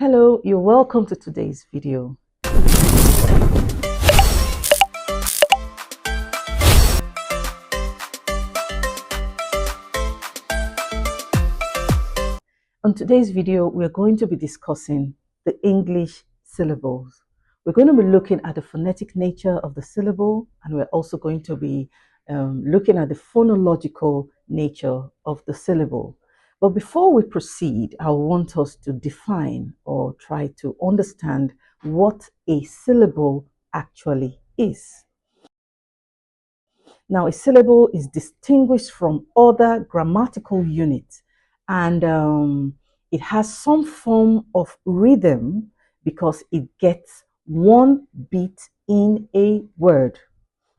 Hello, you're welcome to today's video. On today's video, we're going to be discussing the English syllables. We're going to be looking at the phonetic nature of the syllable, and we're also going to be looking at the phonological nature of the syllable. But before we proceed, I want us to define or try to understand what a syllable actually is. Now, a syllable is distinguished from other grammatical units, and it has some form of rhythm because it gets one beat in a word.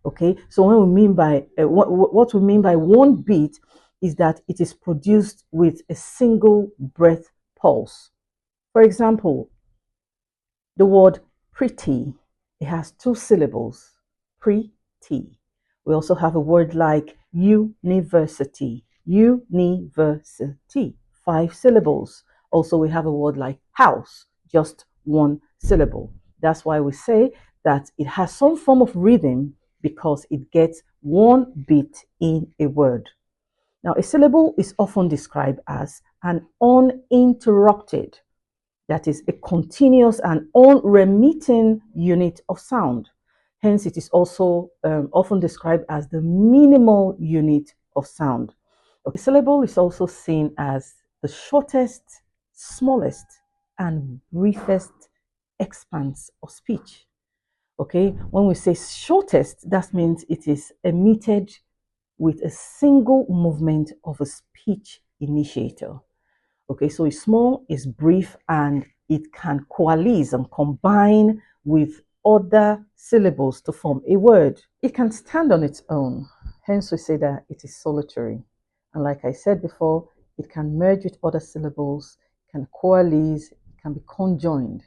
Okay, so what we mean by what we mean by one beat is that it is produced with a single breath pulse. For example, the word pretty, it has two syllables, pretty. We also have a word like university, university, 5 syllables. Also, we have a word like house, just 1 syllable. That's why we say that it has some form of rhythm because it gets one beat in a word. Now, a syllable is often described as an uninterrupted, that is a continuous and unremitting unit of sound. Hence, it is also often described as the minimal unit of sound. A syllable is also seen as the shortest, smallest, and briefest expanse of speech. Okay, when we say shortest, that means it is emitted with a single movement of a speech initiator. Okay, so it's small, it's brief, and it can coalesce and combine with other syllables to form a word. It can stand on its own, hence we say that it is solitary. And like I said before, it can merge with other syllables, can coalesce, it can be conjoined.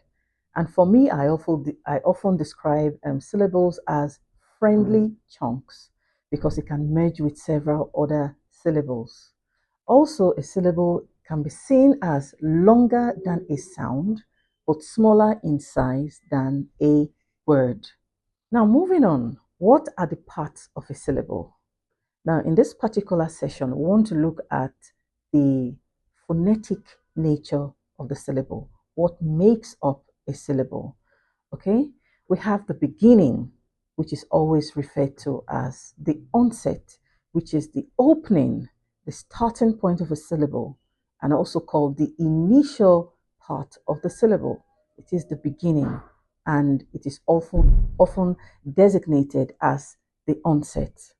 And for me, I often describe syllables as friendly chunks because it can merge with several other syllables. Also, a syllable can be seen as longer than a sound, but smaller in size than a word. Now, moving on, what are the parts of a syllable? Now, in this particular session, we want to look at the phonetic nature of the syllable, what makes up a syllable. Okay, we have the beginning, which is always referred to as the onset, which is the opening, the starting point of a syllable, and also called the initial part of the syllable. It is the beginning, and it is often designated as the onset.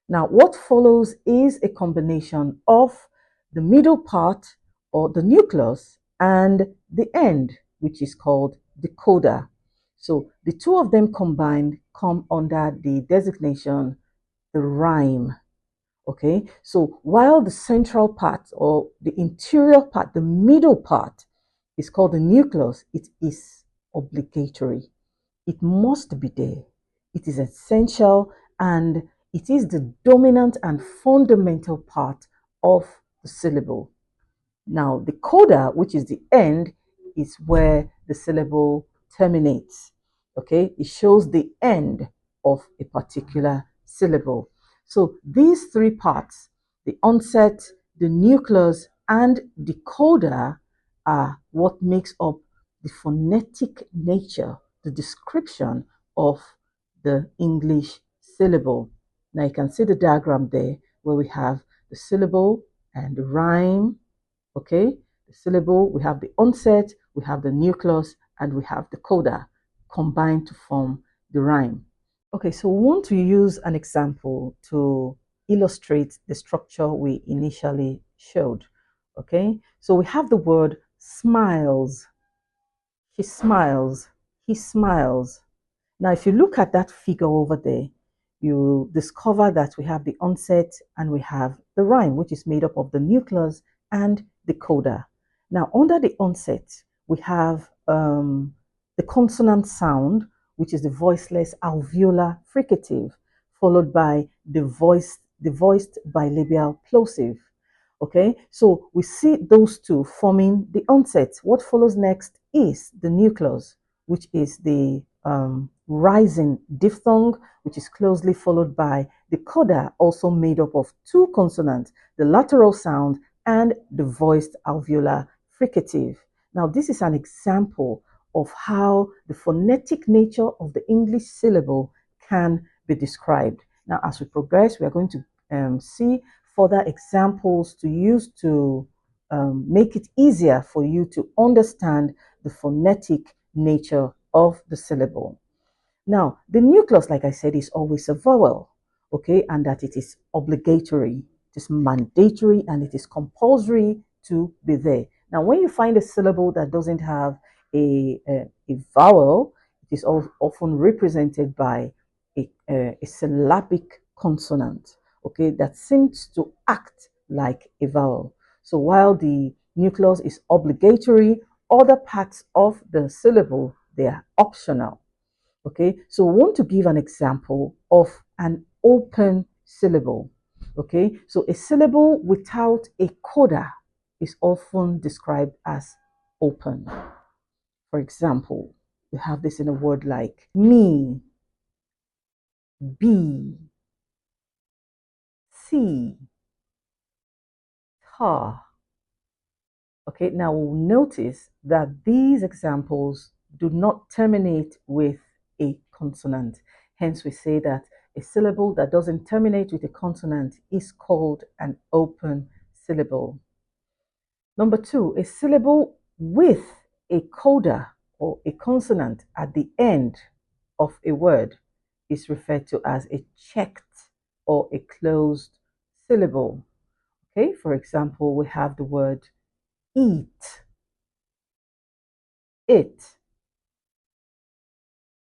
Now, what follows is a combination of the middle part or the nucleus and the end, which is called the coda. So the two of them combined come under the designation the rhyme. Okay, so while the central part or the interior part, the middle part is called the nucleus, it is obligatory. It must be there. It is essential, and it is the dominant and fundamental part of the syllable. Now, the coda, which is the end, is where the syllable terminates. Okay, it shows the end of a particular syllable. So these 3 parts, the onset, the nucleus, and the coda, are what makes up the phonetic nature, the description of the English syllable. Now you can see the diagram there where we have the syllable and the rhyme. Okay, the syllable, we have the onset, we have the nucleus, and we have the coda combined to form the rhyme. Okay, so we want to use an example to illustrate the structure we initially showed. Okay, so we have the word smiles. She smiles. He smiles. Now, if you look at that figure over there, you discover that we have the onset and we have the rhyme, which is made up of the nucleus and the coda. Now, under the onset, we have the consonant sound, which is the voiceless alveolar fricative, followed by the voiced bilabial plosive. Okay, so we see those two forming the onset. What follows next is the nucleus, which is the rising diphthong, which is closely followed by the coda, also made up of two consonants, the lateral sound and the voiced alveolar fricative. Now, this is an example of how the phonetic nature of the English syllable can be described. Now, as we progress, we are going to see further examples to use to make it easier for you to understand the phonetic nature of the syllable. Now, the nucleus, like I said, is always a vowel, okay, and that it is obligatory, it is mandatory, and it is compulsory to be there. Now, when you find a syllable that doesn't have a vowel, it is often represented by a syllabic consonant, okay, that seems to act like a vowel. So while the nucleus is obligatory, other parts of the syllable, they are optional. Okay, so we want to give an example of an open syllable. Okay, so a syllable without a coda is often described as open. For example, we have this in a word like me, be, see, ta. Okay, now we'll notice that these examples do not terminate with a consonant. Hence, we say that a syllable that doesn't terminate with a consonant is called an open syllable. Number two, a syllable with a coda or a consonant at the end of a word is referred to as a checked or a closed syllable. Okay, for example, we have the word eat, it,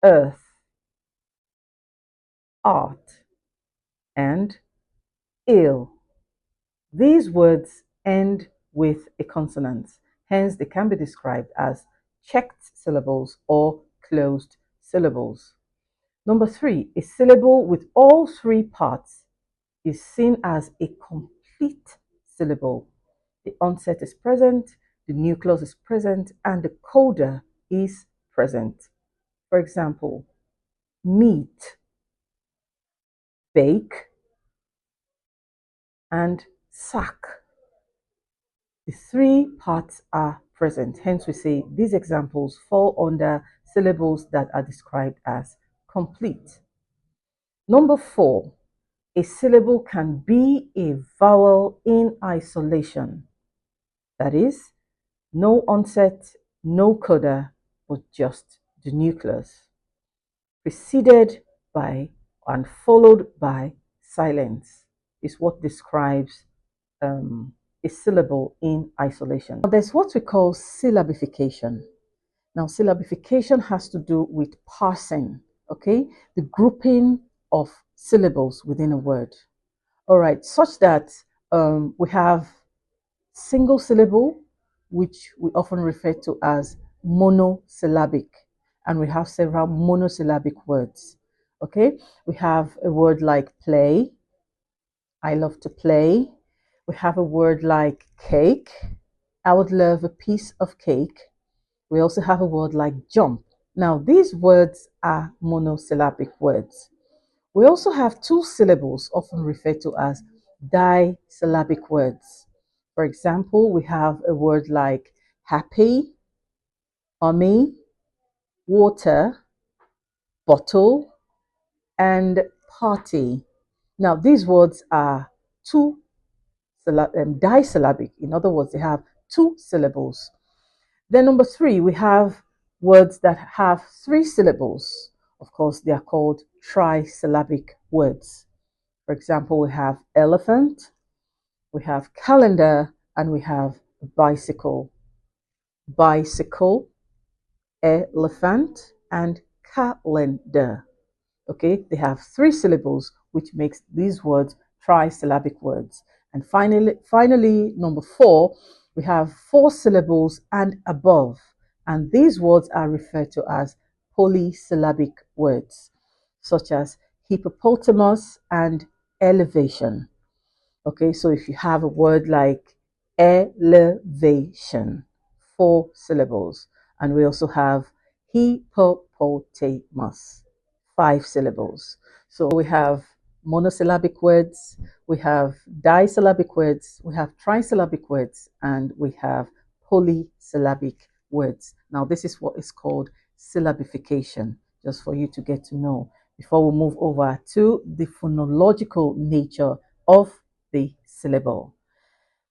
earth, art, and ill. These words end with a consonant, hence they can be described as checked syllables or closed syllables. Number three, a syllable with all three parts is seen as a complete syllable. The onset is present, the nucleus is present, and the coda is present. For example, meat, bake, and sack. The three parts are present. Hence, we say these examples fall under syllables that are described as complete. Number four, a syllable can be a vowel in isolation. That is, no onset, no coda, but just the nucleus, preceded by and followed by silence, is what describes a syllable in isolation. Now, there's what we call syllabification. Now, syllabification has to do with parsing, okay, the grouping of syllables within a word. All right, such that we have single syllable, which we often refer to as monosyllabic, and we have several monosyllabic words. Okay, we have a word like play, I love to play. We have a word like cake, I would love a piece of cake. We also have a word like jump. Now, these words are monosyllabic words. We also have two syllables, often referred to as disyllabic words. For example, we have a word like happy, army, water, bottle, and party. Now, these words are disyllabic. In other words, they have two syllables. Then number three, we have words that have three syllables. Of course, they are called trisyllabic words. For example, we have elephant, we have calendar, and we have bicycle. Bicycle, elephant, and calendar. Okay, they have three syllables, which makes these words trisyllabic words. And finally, number four, we have four syllables and above, and these words are referred to as polysyllabic words, such as hippopotamus and elevation. Okay, so if you have a word like elevation, 4 syllables, and we also have hippopotamus, 5 syllables. So we have monosyllabic words, we have disyllabic words, we have trisyllabic words, and we have polysyllabic words. Now, this is what is called syllabification, just for you to get to know before we move over to the phonological nature of the syllable.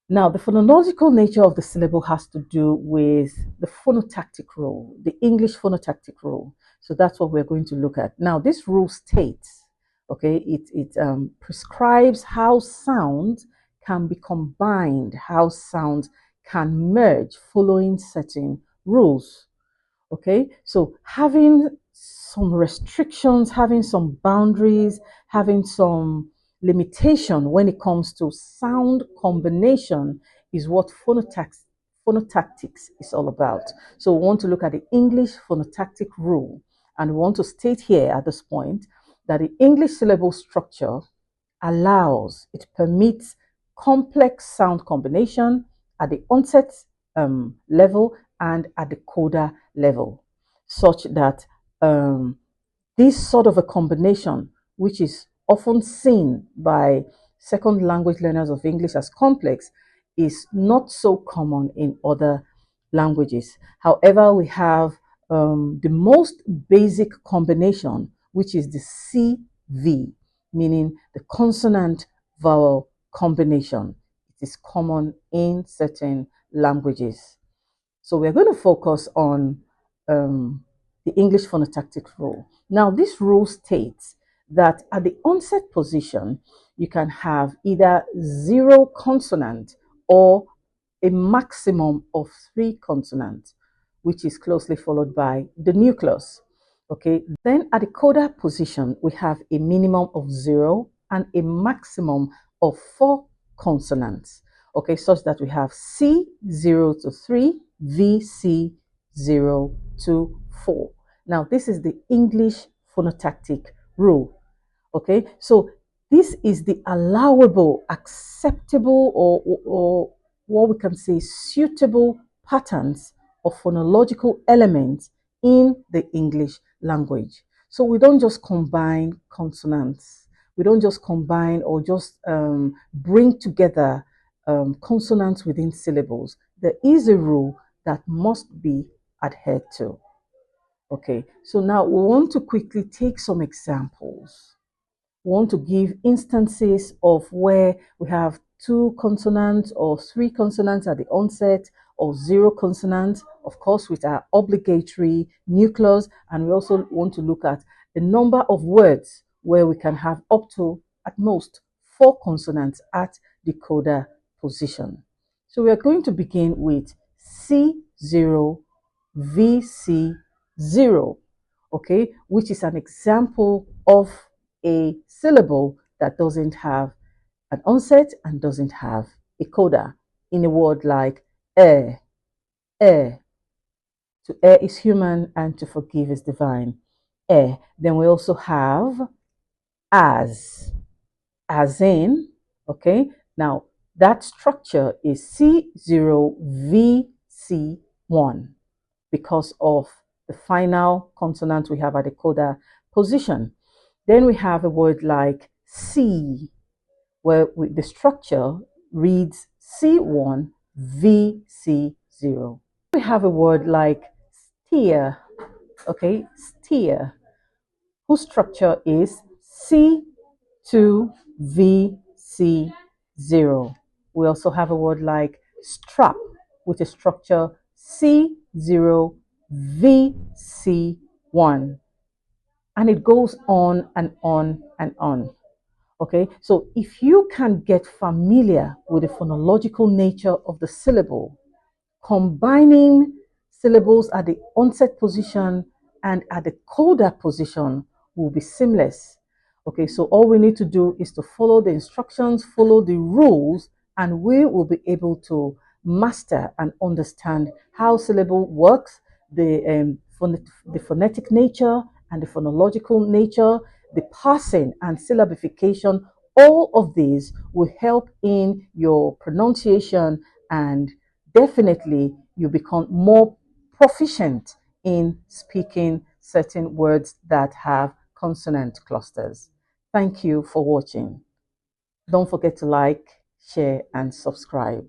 Now, the phonological nature of the syllable has to do with the phonotactic rule, the English phonotactic rule. So that's what we're going to look at. Now, this rule states, okay, it prescribes how sound can be combined, how sound can merge following certain rules. Okay, so having some restrictions, having some boundaries, having some limitation when it comes to sound combination is what phonotactics is all about. So we want to look at the English phonotactic rule, and we want to state here at this point that the English syllable structure allows, it permits complex sound combination at the onset level and at the coda level, such that this sort of a combination, which is often seen by second language learners of English as complex, is not so common in other languages. However, we have the most basic combination, which is the CV, meaning the consonant vowel combination. It is common in certain languages. So we're going to focus on the English phonotactic rule. Now, this rule states that at the onset position, you can have either 0 consonant or a maximum of 3 consonants, which is closely followed by the nucleus. Okay, then at the coda position, we have a minimum of 0 and a maximum of 4 consonants. Okay, such that we have C 0 to 3, VC 0 to 4. Now, this is the English phonotactic rule. Okay, so this is the allowable, acceptable, or what we can say suitable patterns of phonological elements in the English language. So we don't just combine consonants. We don't just combine or just bring together consonants within syllables. There is a rule that must be adhered to. Okay, so now we want to quickly take some examples. We want to give instances of where we have 2 consonants or 3 consonants at the onset or 0 consonants, of course, with our obligatory nucleus. And we also want to look at the number of words where we can have up to, at most, 4 consonants at the coda position. So we are going to begin with C0, VC0, okay, which is an example of a syllable that doesn't have an onset and doesn't have a coda in a word like air. Air. To err is human and to forgive is divine. Air. Then we also have as in, okay. Now that structure is C0VC1 because of the final consonant we have at the coda position. Then we have a word like C, where the structure reads C1, VC0. We have a word like steer, okay, steer, whose structure is C2, VC0. We also have a word like strap with a structure C0, VC1. And it goes on and on and on. Okay, so if you can get familiar with the phonological nature of the syllable, combining syllables at the onset position and at the coda position will be seamless. Okay, so all we need to do is to follow the instructions, follow the rules, and we will be able to master and understand how syllable works, the phonetic nature and the phonological nature, the parsing and syllabification all of these will help in your pronunciation, and definitely you become more proficient in speaking certain words that have consonant clusters. Thank you for watching. Don't forget to like, share, and subscribe.